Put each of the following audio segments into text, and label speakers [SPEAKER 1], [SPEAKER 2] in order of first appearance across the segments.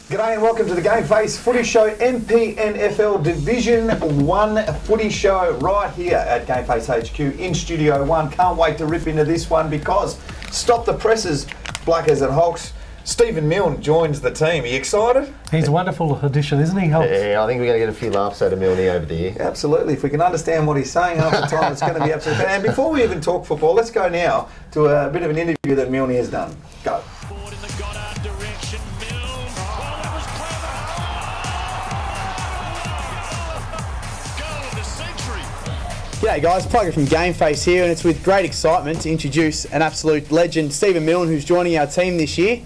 [SPEAKER 1] G'day and welcome to the GameFace Footy Show, MPNFL Division 1 Footy Show right here at GameFace HQ in Studio 1. Can't wait to rip into this one because stop the presses, Blackers and Hawks. Stephen Milne joins the team. Are you excited?
[SPEAKER 2] He's a wonderful addition, isn't he, Hawks?
[SPEAKER 3] Yeah, I think we're going to get a few laughs out of Milne over the year.
[SPEAKER 1] Absolutely. If we can understand what he's saying half the time, it's going to be absolutely fantastic. And before we even talk football, let's go now to a bit of an interview that Milne has done. Go.
[SPEAKER 4] G'day guys, Plugger from GameFace here, and it's with great excitement to introduce an absolute legend, Stephen Milne, who's joining our team this year.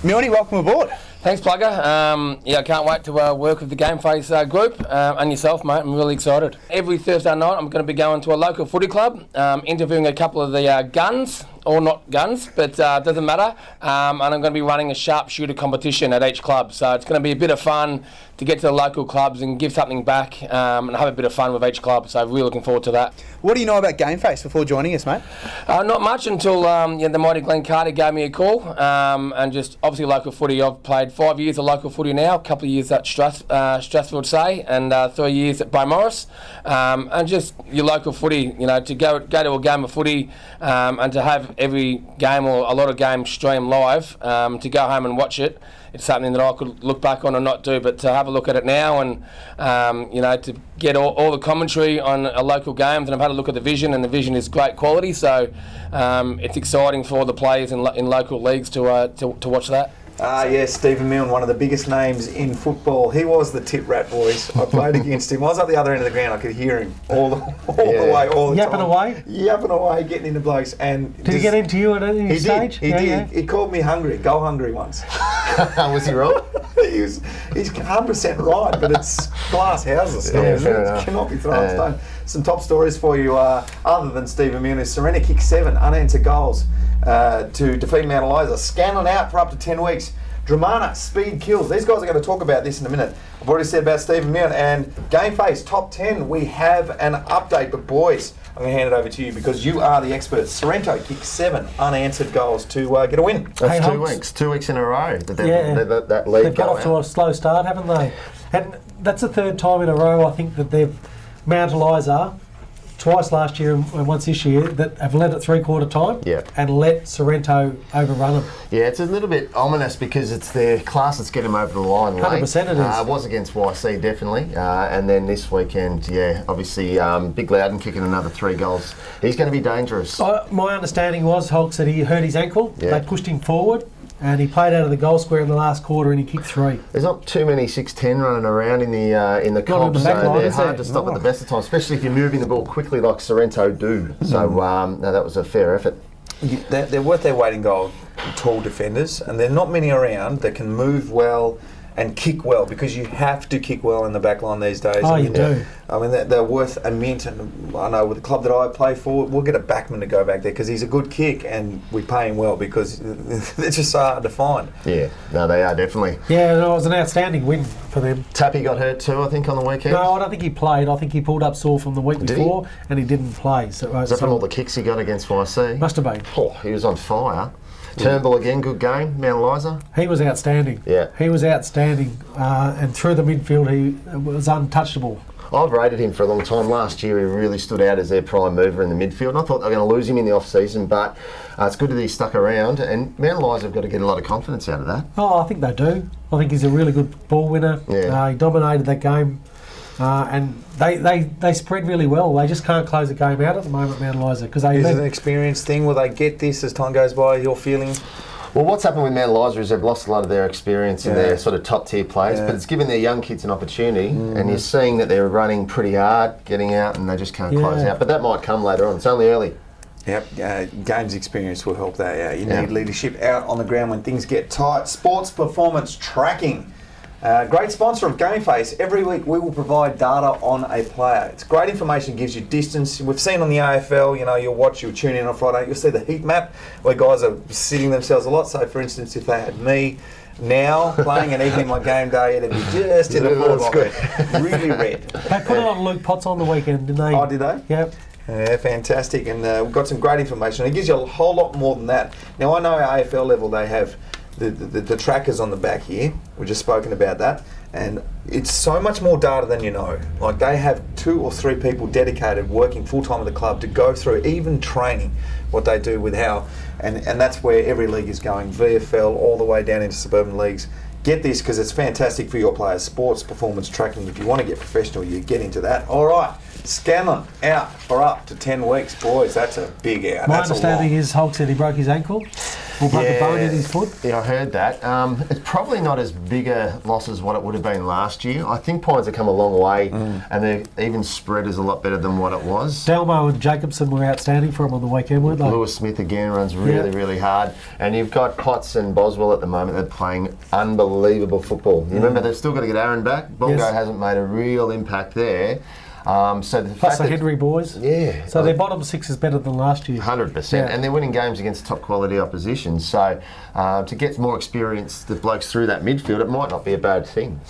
[SPEAKER 4] Milne, welcome aboard.
[SPEAKER 5] Thanks, Plugger. I can't wait to work with the GameFace group and yourself, mate. I'm really excited. Every Thursday night, I'm going to be going to a local footy club, interviewing a couple of the guns, or not guns, but doesn't matter. And I'm going to be running a sharpshooter competition at each club. So it's going to be a bit of fun to get to the local clubs and give something back and have a bit of fun with each club. So really looking forward to that.
[SPEAKER 4] What do you know about GameFace before joining us, mate?
[SPEAKER 5] Not much until the mighty Glenn Carter gave me a call. And just obviously local footy. I've played 5 years of local footy now, a couple of years at Strathfield Say, and 3 years at Morris. And just your local footy, to go to a game of footy and to have every game or a lot of games streamed live, to go home and watch it. It's something that I could look back on and not do, but to have a look at it now and, to get all the commentary on a local games, and I've had a look at the vision, and the vision is great quality, so it's exciting for the players in local leagues to watch that.
[SPEAKER 1] Yes, Stephen Milne, one of the biggest names in football. He was the tit rat, boys. I played against him. I was at the other end of the ground. I could hear him all the way, all the
[SPEAKER 2] Yapping
[SPEAKER 1] time.
[SPEAKER 2] away?
[SPEAKER 1] Yapping away, getting into blokes. And
[SPEAKER 2] did he get into you at any stage?
[SPEAKER 1] He did.
[SPEAKER 2] Yeah.
[SPEAKER 1] He called me hungry, go hungry once.
[SPEAKER 3] Was he wrong?
[SPEAKER 1] He's 100% right, but it's glass houses.
[SPEAKER 3] Yeah, fair enough.
[SPEAKER 1] Cannot be thrown stone. Some top stories for you, other than Stephen Milne, is Serena kicked 7 unanswered goals to defeat Mount Eliza. Scanlon out for up to 10 weeks. Dramana, speed kills. These guys are going to talk about this in a minute. I've already said about Stephen Milne and GameFace top 10. We have an update, but boys, I'm going to hand it over to you because you are the experts. Sorrento kicked 7 unanswered goals to get a win.
[SPEAKER 3] That's 2 weeks. 2 weeks in a row that lead.
[SPEAKER 2] They've got off to a slow start, haven't they? And that's the third time in a row, I think, that they've Mount Eliza, twice last year and once this year, that have led at three-quarter time and let Sorrento overrun them.
[SPEAKER 3] Yeah, it's a little bit ominous because it's their class that's getting them over the line.
[SPEAKER 2] 100% it is.
[SPEAKER 3] It was against YC, definitely. And then this weekend, obviously Big Loudon kicking another 3 goals. He's going to be dangerous.
[SPEAKER 2] My understanding was, Hulk, that he hurt his ankle. Yeah. They pushed him forward and he played out of the goal square in the last quarter and he kicked 3.
[SPEAKER 3] There's not too many 6'10" running around in the comp, so they're hard to stop at the best of times, especially if you're moving the ball quickly like Sorrento do. So that was a fair effort.
[SPEAKER 1] They're worth their weight in gold, tall defenders, and there are not many around that can move well and kick well, because you have to kick well in the back line these days.
[SPEAKER 2] Oh, you do.
[SPEAKER 1] I mean, they're worth a mint, and I know with the club that I play for, we'll get a backman to go back there because he's a good kick and we pay him well because they're just so hard to find.
[SPEAKER 3] Yeah, no, they are definitely.
[SPEAKER 2] Yeah, it was an outstanding win for them.
[SPEAKER 3] Tappy got hurt too, I think, on the weekend.
[SPEAKER 2] No, I don't think he played. I think he pulled up sore from the week before and he didn't play. So,
[SPEAKER 3] is that from all the kicks he got against YC?
[SPEAKER 2] Must have been.
[SPEAKER 3] Oh, he was on fire. Turnbull again, good game. Mount Eliza.
[SPEAKER 2] He was outstanding.
[SPEAKER 3] Yeah.
[SPEAKER 2] He was outstanding. And through the midfield, he was untouchable.
[SPEAKER 3] I've rated him for a long time. Last year, he really stood out as their prime mover in the midfield. And I thought they were going to lose him in the off-season, but it's good that he stuck around. And Mount Eliza have got to get a lot of confidence out of that.
[SPEAKER 2] Oh, I think they do. I think he's a really good ball winner.
[SPEAKER 3] Yeah.
[SPEAKER 2] He dominated that game. And they spread really well. They just can't close the game out at the moment, Mount Eliza. Is
[SPEAKER 1] it an experience thing? Will they get this as time goes by, your feeling?
[SPEAKER 3] Well, what's happened with Mount Eliza is they've lost a lot of their experience in their sort of top tier players, but it's given their young kids an opportunity, and you're seeing that they're running pretty hard, getting out, and they just can't close out. But that might come later on. It's only early.
[SPEAKER 1] Yep, games experience will help that. You need leadership out on the ground when things get tight. Sports performance tracking. Great sponsor of GameFace. Every week we will provide data on a player. It's great information, gives you distance. We've seen on the AFL, you'll tune in on Friday, you'll see the heat map where guys are sitting themselves a lot. So for instance, if they had me now playing and evening my game day, it'd be just in the form really red.
[SPEAKER 2] They put it on Luke Potts on the weekend, didn't they?
[SPEAKER 1] Oh, did they?
[SPEAKER 2] Yep.
[SPEAKER 1] Yeah, fantastic. And we've got some great information. It gives you a whole lot more than that. Now, I know at AFL level they have the trackers on the back here. We've just spoken about that, and it's so much more data than you know. Like, they have 2 or 3 people dedicated working full time at the club to go through even training, what they do with how, and that's where every league is going, VFL all the way down into suburban leagues. Get this, because it's fantastic for your players. Sports performance tracking. If you want to get professional, you get into that. All right, Scanlon out for up to 10 weeks, boys. That's a big out.
[SPEAKER 2] My
[SPEAKER 1] That's
[SPEAKER 2] understanding is Hulk said he broke his ankle. Or broke a bone in his foot.
[SPEAKER 3] Yeah, I heard that. It's probably not as big a loss as what it would have been last year. I think Pines have come a long way, and their even spread is a lot better than what it was.
[SPEAKER 2] Delmo and Jacobson were outstanding for him on the weekend, weren't they?
[SPEAKER 3] Lewis Smith again runs really hard. And you've got Potts and Boswell at the moment. They're playing unbelievable football. You remember, they've still got to get Aaron back. Bongo hasn't made a real impact there. So the
[SPEAKER 2] Plus the Henry boys.
[SPEAKER 3] Yeah.
[SPEAKER 2] So their bottom 6 is better than last year.
[SPEAKER 3] 100%. And they're winning games against top quality opposition. So to get more experience, the blokes through that midfield, it might not be a bad thing.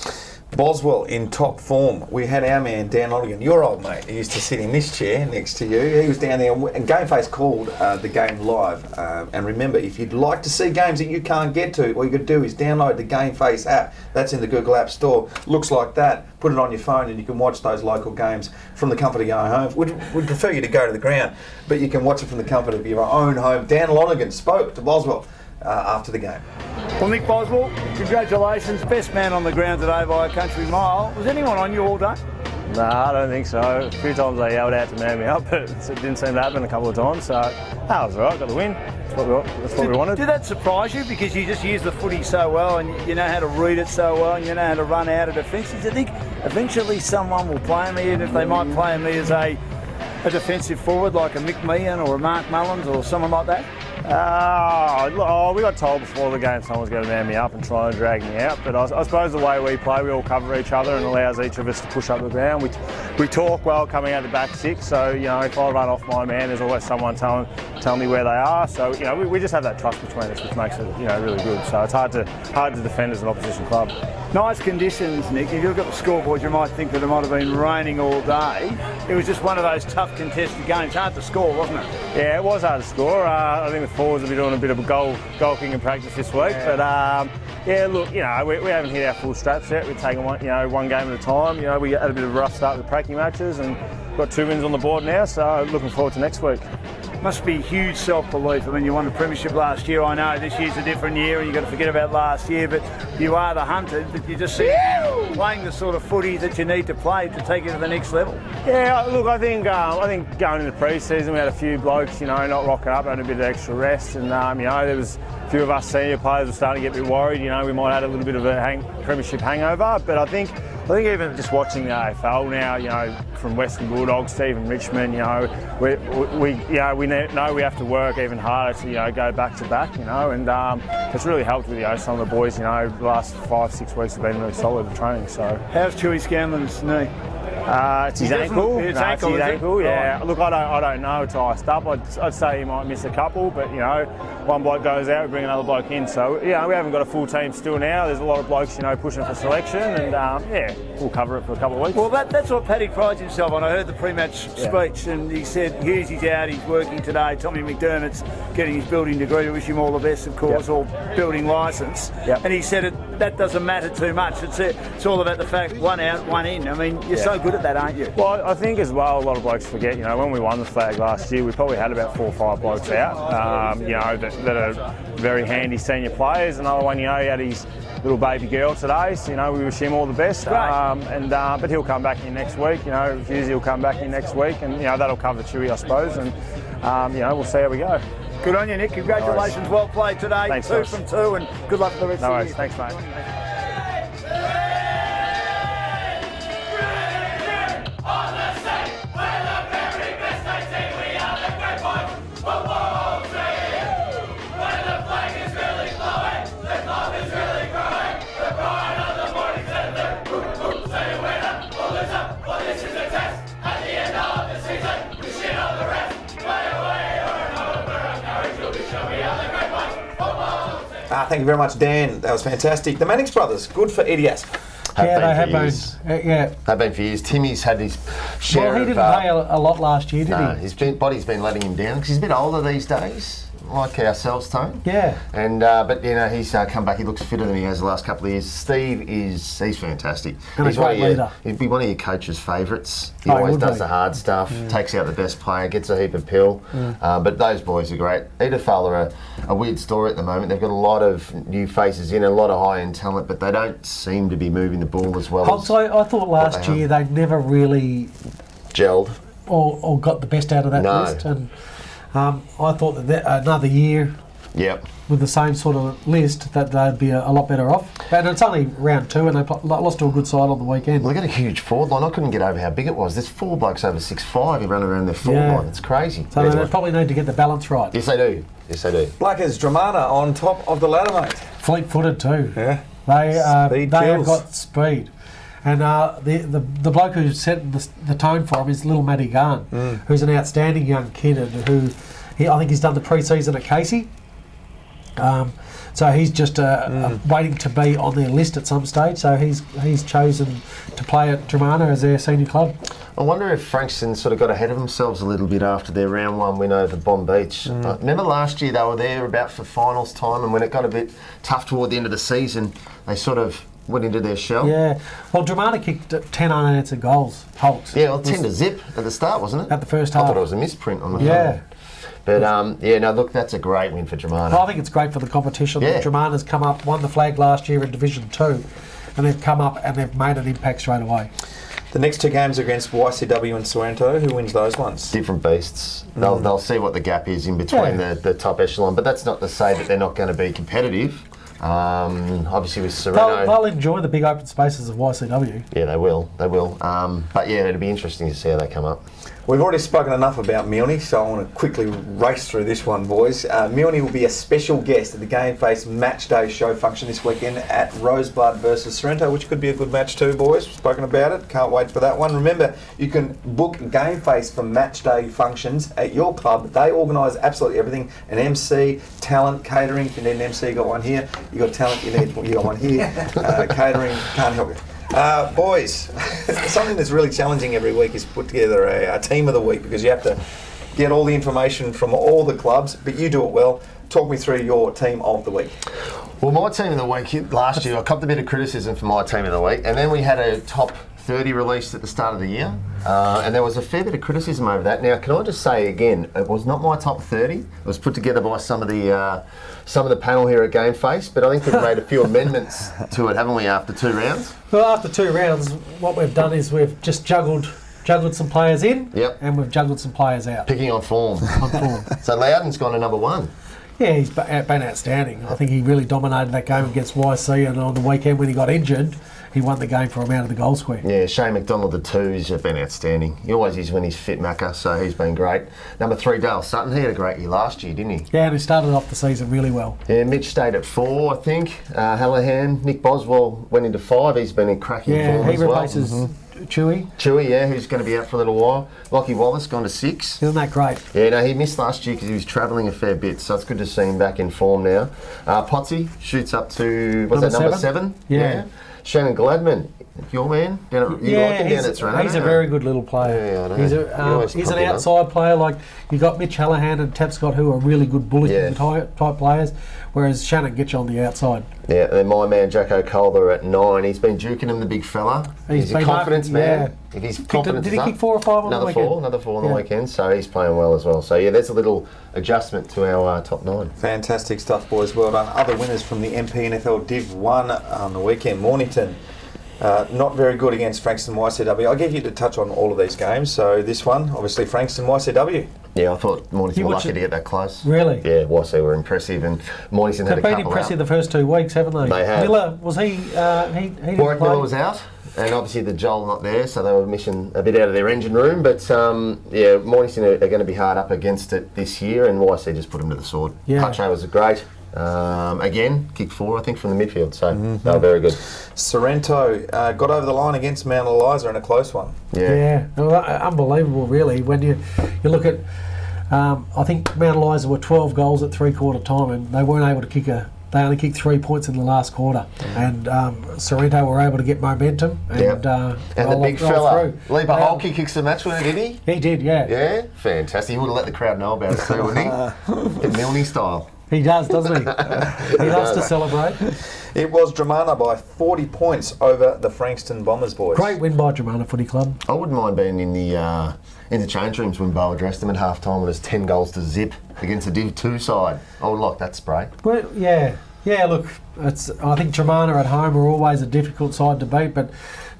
[SPEAKER 1] Boswell in top form. We had our man Dan Lonergan, your old mate, who used to sit in this chair next to you. He was down there, and GameFace called the game live. And remember, if you'd like to see games that you can't get to, all you got to do is download the GameFace app. That's in the Google App Store. Looks like that. Put it on your phone, and you can watch those local games from the comfort of your own home. We'd prefer you to go to the ground, but you can watch it from the comfort of your own home. Dan Lonergan spoke to Boswell after the game.
[SPEAKER 6] Well, Nick Boswell, congratulations. Best man on the ground today by a country mile. Was anyone on you all day?
[SPEAKER 7] Nah, I don't think so. A few times they yelled out to man me up, but it didn't seem to happen a couple of times. So that was all right, got the win. That's what we wanted.
[SPEAKER 6] Did that surprise you? Because you just use the footy so well, and you know how to read it so well, and you know how to run out of defence. Did you think eventually someone will play me, and if they might play me as a defensive forward like a Mick Meehan or a Mark Mullins or someone like that?
[SPEAKER 7] We got told before the game someone's going to man me up and try and drag me out, but I suppose the way we play, we all cover each other and allows each of us to push up the ground. We talk well coming out the back 6, so you know, if I run off my man, there's always someone telling me where they are. So you know, we just have that trust between us, which makes it really good. So it's hard to defend as an opposition club.
[SPEAKER 6] Nice conditions, Nick. If you look at the scoreboard, you might think that it might have been raining all day. It was just one of those tough contested games. Hard to score, wasn't it?
[SPEAKER 7] Yeah, it was hard to score. I think the forwards will be doing a bit of goal kicking in practice this week.
[SPEAKER 6] Yeah.
[SPEAKER 7] But look, we haven't hit our full straps yet. We've taken one game at a time. We had a bit of a rough start with the practice matches and got 2 wins on the board now. So looking forward to next week.
[SPEAKER 6] Must be huge self-belief. I mean, you won the premiership last year. I know this year's a different year and you've got to forget about last year, but you are the hunted, but you just see playing the sort of footy that you need to play to take it to the next level.
[SPEAKER 7] Yeah, look, I think going into pre-season we had a few blokes, not rocking up, had a bit of extra rest, and there was a few of us senior players were starting to get a bit worried. We might have a little bit of a premiership hangover, but I think even just watching the AFL now, from Western Bulldogs to even Richmond, we know we have to work even harder to go back to back, and it's really helped with some of the boys. The last 5-6 weeks have been really solid with training. So
[SPEAKER 6] how's Chewy Scanlon's knee?
[SPEAKER 7] It's his ankle.
[SPEAKER 6] It's his ankle.
[SPEAKER 7] Yeah. Look, I don't know. It's iced up. I'd say he might miss a couple, but one bloke goes out, we bring another bloke in. So we haven't got a full team still now. There's a lot of blokes pushing for selection, and we'll cover it for a couple of weeks.
[SPEAKER 6] Well, that's what Paddy prides himself on. I heard the pre-match speech, and he said Hughes out. He's working today. Tommy McDermott's getting his building degree. We wish him all the best, of course, or building licence. And he said that doesn't matter too much. It's all about the fact one out, one in. I mean, you're so good at that, aren't you?
[SPEAKER 7] Well, I think as well, a lot of blokes forget, when we won the flag last year, we probably had about 4 or 5 blokes out, that are very handy senior players. Another one, he had his little baby girl today, so, we wish him all the best. But he'll come back in next week, Hughes will come back in next week, and, that'll cover Chewy, I suppose, and, we'll see how we go.
[SPEAKER 6] Good on you, Nick. Congratulations. Well played today.
[SPEAKER 7] Thanks,
[SPEAKER 6] 2 from 2, and good luck for the rest of the year.
[SPEAKER 7] Thanks, mate.
[SPEAKER 1] Thank you very much, Dan. That was fantastic. The Mannix brothers, good for Eddie Asp.
[SPEAKER 2] They have been.
[SPEAKER 3] Have been for years. Timmy's had his share.
[SPEAKER 2] Well, he didn't play a lot last year, did he?
[SPEAKER 3] His body's been letting him down because he's a bit older these days. like ourselves, Tone.
[SPEAKER 2] Yeah.
[SPEAKER 3] And but he's come back. He looks fitter than he has the last couple of years. Steve he's fantastic.
[SPEAKER 2] And
[SPEAKER 3] he's
[SPEAKER 2] a great leader.
[SPEAKER 3] He'd be one of your coach's favourites. He
[SPEAKER 2] He
[SPEAKER 3] always
[SPEAKER 2] would
[SPEAKER 3] does
[SPEAKER 2] be.
[SPEAKER 3] the hard stuff, takes out the best player, gets a heap of pill. But those boys are great. Edithvale are a weird story at the moment. They've got a lot of new faces in, a lot of high-end talent, but they don't seem to be moving the ball as well.
[SPEAKER 2] I thought last year they never really
[SPEAKER 3] gelled
[SPEAKER 2] or got the best out of that list, and I thought that another year with the same sort of list that they'd be a lot better off. And it's only round 2 and they lost to a good side on the weekend.
[SPEAKER 3] Well, they got a huge forward line. I couldn't get over how big it was. There's 4 blokes over 6'5" who run around their forward line. It's crazy.
[SPEAKER 2] So they probably need to get the balance right.
[SPEAKER 3] Yes, they do. Yes, they do.
[SPEAKER 1] Blackers, Dramana on top of the ladder, mate.
[SPEAKER 2] Fleet-footed too.
[SPEAKER 1] Yeah.
[SPEAKER 2] They have
[SPEAKER 1] kills.
[SPEAKER 2] got speed. And the bloke who set the tone for him is little Matty Garn, who's an outstanding young kid and I think he's done the pre-season at Casey. So he's just waiting to be on their list at some stage. So he's chosen to play at Dramana as their senior club.
[SPEAKER 3] I wonder if Frankston sort of got ahead of themselves a little bit after their round 1 win over Bomb Beach. Remember last year they were there about for finals time, and when it got a bit tough toward the end of the season, they sort of went into their shell.
[SPEAKER 2] Yeah. Well, Dramana kicked 10 unanswered goals. Hulks.
[SPEAKER 3] Yeah, well, 10 to zip at the start, wasn't it?
[SPEAKER 2] At the first half.
[SPEAKER 3] I thought it was a misprint on the
[SPEAKER 2] phone.
[SPEAKER 3] But look, that's a great win for Dramana.
[SPEAKER 2] Well, I think it's great for the competition.
[SPEAKER 3] Yeah.
[SPEAKER 2] Dramana's come up, won the flag last year in Division 2, and they've come up and they've made an impact straight away.
[SPEAKER 1] The next 2 games are against YCW and Sorrento. Who wins those ones?
[SPEAKER 3] Different beasts. They'll see what the gap is in between the top echelon, but that's not to say that they're not going to be competitive. Obviously with Sorrento...
[SPEAKER 2] They'll enjoy the big open spaces of YCW.
[SPEAKER 3] Yeah, they will. They will. But yeah, it'll be interesting to see how they come up.
[SPEAKER 1] We've already spoken enough about Milne, so I want to quickly race through this one, boys. Milne will be a special guest at the GameFace Match Day show function this weekend at Rosebud versus Sorrento, which could be a good match too, boys. We've spoken about it. Can't wait for that one. Remember, you can book GameFace for Match Day functions at your club. They organise absolutely everything. An MC, talent, catering. If you need an MC, you got one here. You got talent, you got one here. Catering, can't help you. Boys, something that's really challenging every week is put together a team of the week, because you have to get all the information from all the clubs, but you do it well. Talk me through your team of the week.
[SPEAKER 3] Well, my team of the week last year, I copped a bit of criticism for my team of the week, and then we had a top 30 released at the start of the year, and there was a fair bit of criticism over that. Now, can I just say again, it was not my top 30. It was put together by some of the panel here at GameFace, but I think we've made a few amendments to it, haven't we, after 2 rounds?
[SPEAKER 2] Well, after 2 rounds, what we've done is we've just juggled some players in, and we've juggled some players out.
[SPEAKER 3] Picking on form. So Loudon's gone to number 1.
[SPEAKER 2] Yeah, he's been outstanding. I think he really dominated that game against YC, and on the weekend when he got injured, he won the game for him out of the goal square.
[SPEAKER 3] Yeah, Shane McDonald, the 2, he's been outstanding. He always is when he's fit, Macca, so he's been great. Number 3, Dale Sutton, he had a great year last year, didn't he?
[SPEAKER 2] Yeah, and he started off the season really well.
[SPEAKER 3] Yeah, Mitch stayed at 4, I think. Hallahan, Nick Boswell went into 5. He's been in cracking form as well.
[SPEAKER 2] Yeah, he replaces Chewy.
[SPEAKER 3] Yeah, who's going to be out for a little while. Lockie Wallace gone to 6.
[SPEAKER 2] Isn't that great?
[SPEAKER 3] Yeah, no, he missed last year because he was travelling a fair bit, so it's good to see him back in form now. Potsy shoots up to, number 7?
[SPEAKER 2] Yeah.
[SPEAKER 3] Shannon Gladman, your man? Down at Toronto.
[SPEAKER 2] He's a very good little player.
[SPEAKER 3] Yeah, I know.
[SPEAKER 2] He's an outside player. Like, you got Mitch Hallahan and Tapscott, who are really good bullying type players, whereas Shannon gets you on the outside.
[SPEAKER 3] Yeah, and then my man Jacko Calder at 9. He's been juking him, the big fella. He's a confidence man. If he's confidence,
[SPEAKER 2] did he kick 4 or 5 on the weekend?
[SPEAKER 3] Another 4 on the weekend. So he's playing well as well. So yeah, there's a little adjustment to our top 9.
[SPEAKER 1] Fantastic stuff, boys. Well done. Other winners from the MPNFL Div 1 on the weekend. Mornington, not very good against Frankston YCW. I'll give you to touch on all of these games. So this one, obviously Frankston YCW.
[SPEAKER 3] Yeah, I thought Mornington were lucky to get that close.
[SPEAKER 2] Really?
[SPEAKER 3] Yeah, YC were impressive, and Mornington had a couple out.
[SPEAKER 2] They've been impressive the first 2 weeks, haven't they?
[SPEAKER 3] They have.
[SPEAKER 2] Miller, was he didn't
[SPEAKER 3] Warwick
[SPEAKER 2] play?
[SPEAKER 3] Miller was out, and obviously the Joel not there, so they were missing a bit out of their engine room. But yeah, Mornington are going to be hard up against it this year, and YC just put them to the sword.
[SPEAKER 2] Yeah.
[SPEAKER 3] Pacho was great. Again, kicked 4, I think, from the midfield, so they were very good.
[SPEAKER 1] Sorrento got over the line against Mount Eliza in a close one.
[SPEAKER 2] Yeah. Well, unbelievable, really. When you look at, I think Mount Eliza were 12 goals at 3/4 time, and they weren't able to kick a they only kicked 3 points in the last quarter, and Sorrento were able to get momentum and
[SPEAKER 3] the big fella, Lee Holke kicks the match winner, did he?
[SPEAKER 2] He did, yeah.
[SPEAKER 3] Yeah, fantastic. He would have let the crowd know about it too, wouldn't he? Milne style.
[SPEAKER 2] He does, doesn't he? He loves to celebrate.
[SPEAKER 1] It was Dramana by 40 points over the Frankston Bombers, boys.
[SPEAKER 2] Great win by Dramana Footy Club.
[SPEAKER 3] I wouldn't mind being in the change rooms when Bo addressed them at half time when it was 10 goals to zip against the Div 2 side. I would like that spray.
[SPEAKER 2] Well, yeah, look, I think Dramana at home are always a difficult side to beat, but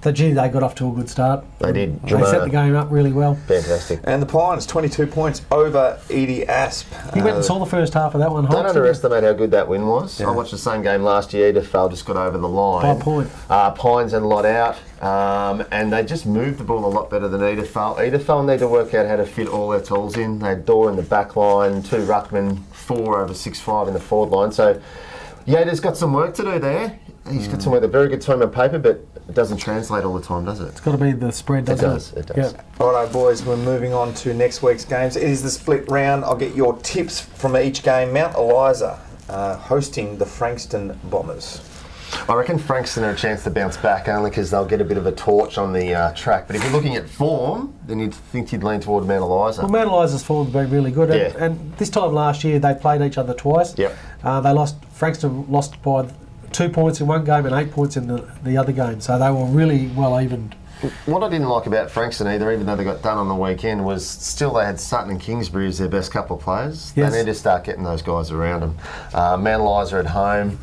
[SPEAKER 2] they got off to a good start.
[SPEAKER 3] They did.
[SPEAKER 2] They set the game up really well.
[SPEAKER 3] Fantastic.
[SPEAKER 1] And the Pines, 22 points over Edie Asp.
[SPEAKER 2] You went and saw the first half of that one,
[SPEAKER 3] Don't underestimate how good that win was. Yeah. I watched the same game last year. EFL just got over the line.
[SPEAKER 2] By a point.
[SPEAKER 3] Pines had a lot out, and they just moved the ball a lot better than EFL. EFL need to work out how to fit all their tools in. They had Door in the back line, 2 ruckmen, 4 over 6'5" in the forward line. So Yader's got some work to do there. He's got some work. A very good team on paper, but it doesn't translate all the time, does it?
[SPEAKER 2] It's got to be the spread, doesn't
[SPEAKER 3] it? It does.
[SPEAKER 2] Yeah.
[SPEAKER 1] All right, boys, we're moving on to next week's games. It is the split round. I'll get your tips from each game. Mount Eliza hosting the Frankston Bombers.
[SPEAKER 3] I reckon Frankston are a chance to bounce back only because they'll get a bit of a torch on the track. But if you're looking at form, then you'd think you'd lean toward Mount Eliza.
[SPEAKER 2] Well, Mount Eliza's form has been really good.
[SPEAKER 3] Yeah.
[SPEAKER 2] And this time last year, they played each other twice.
[SPEAKER 3] Yep.
[SPEAKER 2] Frankston lost by 2 points in one game and 8 points in the other game. So they were really well evened.
[SPEAKER 3] What I didn't like about Frankston either, even though they got done on the weekend, was still they had Sutton and Kingsbury as their best couple of players.
[SPEAKER 2] Yes.
[SPEAKER 3] They need to start getting those guys around them. Mount Eliza at home,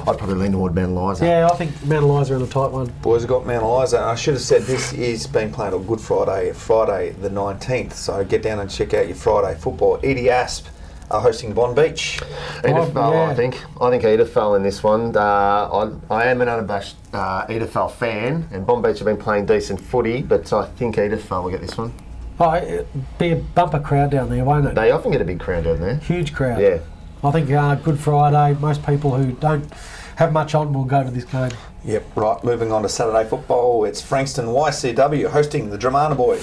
[SPEAKER 3] I'd probably lean toward Mount Eliza.
[SPEAKER 2] Yeah, I think Mount Eliza are a tight one.
[SPEAKER 1] Boys have got Mount Eliza. I should have said this is being played on Good Friday the 19th. So get down and check out your Friday football. Edie Asp are hosting Bond Beach.
[SPEAKER 3] EFL, I think EFL in this one. I am an unabashed EFL fan, and Bond Beach have been playing decent footy, but I think EFL will get this one.
[SPEAKER 2] Oh, it'll be a bumper crowd down there, won't it?
[SPEAKER 3] They often get a big crowd down there.
[SPEAKER 2] Huge crowd.
[SPEAKER 3] Yeah.
[SPEAKER 2] I think Good Friday, most people who don't have much on will go to this game.
[SPEAKER 1] Yep, right. Moving on to Saturday football. It's Frankston YCW hosting the Dramana boys.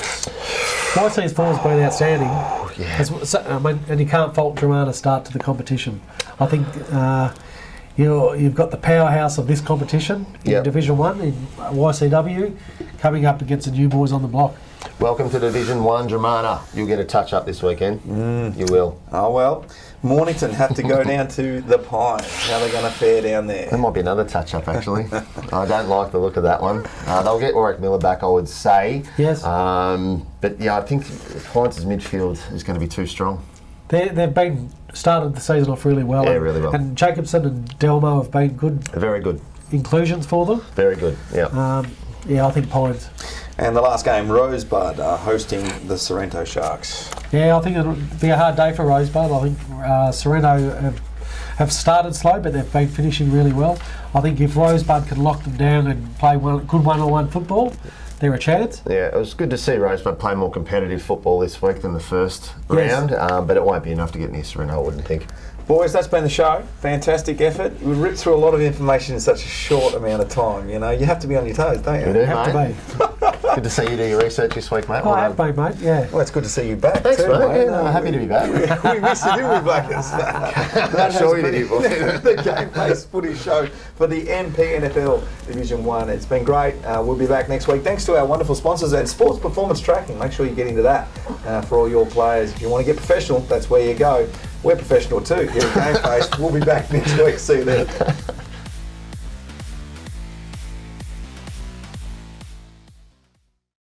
[SPEAKER 2] YC's form's been outstanding.
[SPEAKER 3] Yeah.
[SPEAKER 2] And you can't fault Dramana's start to the competition. I think you've got the powerhouse of this competition in Division 1 in YCW coming up against the new boys on the block.
[SPEAKER 3] Welcome to Division 1, Dramana. You'll get a touch-up this weekend. You will.
[SPEAKER 1] Oh, well. Mornington have to go down to the Pines. How are they going to fare down there?
[SPEAKER 3] There might be another touch-up, actually. I don't like the look of that one. They'll get Warwick Miller back, I would say.
[SPEAKER 2] Yes.
[SPEAKER 3] But, yeah, I think Pines' midfield is going to be too strong.
[SPEAKER 2] They've been started the season off really well.
[SPEAKER 3] Yeah, really well.
[SPEAKER 2] And Jacobson and Delmo have been good.
[SPEAKER 3] Very good.
[SPEAKER 2] Inclusions for them.
[SPEAKER 3] Very good, yeah.
[SPEAKER 2] Yeah, I think Pines.
[SPEAKER 1] And the last game, Rosebud are hosting the Sorrento Sharks.
[SPEAKER 2] Yeah, I think it'll be a hard day for Rosebud. I think Sorrento have started slow, but they've been finishing really well. I think if Rosebud can lock them down and play good one-on-one football, they're a chance.
[SPEAKER 3] Yeah, it was good to see Rosebud play more competitive football this week than the first round, but it won't be enough to get near Sorrento, I wouldn't think.
[SPEAKER 1] Boys, that's been the show. Fantastic effort. We ripped through a lot of information in such a short amount of time. You know, you have to be on your toes, don't you?
[SPEAKER 3] You do,
[SPEAKER 2] Have
[SPEAKER 3] mate.
[SPEAKER 2] to be.
[SPEAKER 3] Good to see you do your research this week, mate.
[SPEAKER 2] Oh, I have been, mate, yeah.
[SPEAKER 1] Well, it's good to see you back.
[SPEAKER 3] Thanks,
[SPEAKER 1] too,
[SPEAKER 3] mate. Yeah, no, happy to be back.
[SPEAKER 1] We missed you, didn't we, Blackers? That
[SPEAKER 3] Sure
[SPEAKER 1] has
[SPEAKER 3] you
[SPEAKER 1] been
[SPEAKER 3] did.
[SPEAKER 1] the GameFace Footy Show for the MPNFL Division 1. It's been great. We'll be back next week. Thanks to our wonderful sponsors and Sports Performance Tracking. Make sure you get into that for all your players. If you want to get professional, that's where you go. We're professional too here at GameFace. We'll be back next week. See you then.